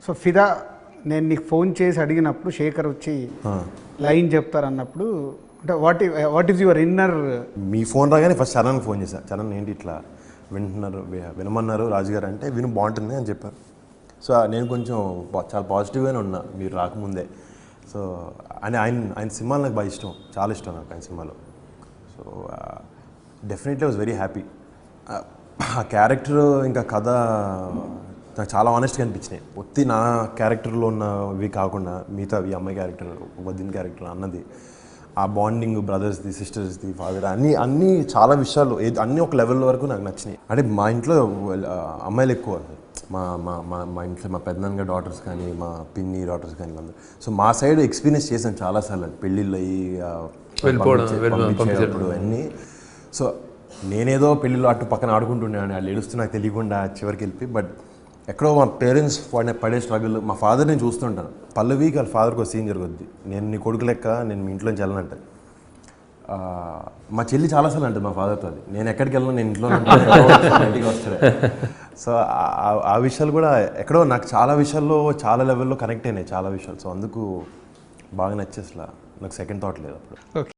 So ఫిదా నేను నీకు ఫోన్ చేసి అడిగినప్పుడు శేఖర్ వచ్చి లైన్ చెప్తారు అన్నప్పుడు అంటే what is your inner? Me phone రాగానే ఫస్ట్ చరణ్కి ఫోన్ చేశాను. చరణ్ ఏంటి ఇట్లా వినమన్నారు రాజుగారు అంటే విను బాగుంటుంది అని చెప్పారు. సో నేను కొంచెం చాలా పాజిటివ్గానే ఉన్నా మీరు రాకముందే. సో ఆయన సినిమాలు నాకు బాగా ఇష్టం, చాలా ఇష్టం నాకు ఆయన సినిమాలో. So definitely was very happy. ఆ క్యారెక్టర్ ఇంకా కథ నాకు చాలా ఆనెస్ట్గా అనిపించినాయి. ఒత్తి నా క్యారెక్టర్లో ఉన్నవి కాకుండా మిగతా ఈ అమ్మాయి క్యారెక్టర్, వదిన క్యారెక్టర్ అన్నది, ఆ బాండింగ్ బ్రదర్స్ది, సిస్టర్స్ది, ఫాదర్ అన్నీ చాలా విషయాలు అన్నీ ఒక లెవెల్ వరకు నాకు నచ్చినాయి. అంటే మా ఇంట్లో అమ్మాయిలు ఎక్కువ, మా ఇంట్లో మా పెద్దనాన్న డాటర్స్ కానీ మా పిన్ని డాటర్స్ కానీ అందరూ. సో మా సైడ్ ఎక్స్పీరియన్స్ చేశాను చాలాసార్లు పెళ్ళిళ్ళు అయ్యి పంపించేటప్పుడు అన్నీ. సో నేనేదో పెళ్ళిలో అటు పక్కన ఆడుకుంటుండేవాడిని, వాళ్ళు ఏడుస్తూ నాకు తెలియకుండా చివరికి వెళ్ళి. బట్ ఎక్కడో మా పేరెంట్స్ పడే స్ట్రగుల్, మా ఫాదర్ నేను చూస్తుంటాను. పల్లవికి వాళ్ళ ఫాదర్కి ఒక సీన్ జరుగుద్ది, నేను నీ కొడుకు లెక్క నేను మీ ఇంట్లోంచి వెళ్ళనంటే. మా చెల్లి చాలాసార్లు అంటుంది మా ఫాదర్తో, అది నేను ఎక్కడికి వెళ్ళను, నేను ఇంట్లో ఇంటికి వస్తాడు. సో ఆ విషయాలు కూడా ఎక్కడో నాకు చాలా విషయాల్లో చాలా లెవెల్లో కనెక్ట్ అయినాయి చాలా విషయాలు. సో అందుకు బాగా నచ్చేసలా, నాకు సెకండ్ థాట్ లేదు అప్పుడు.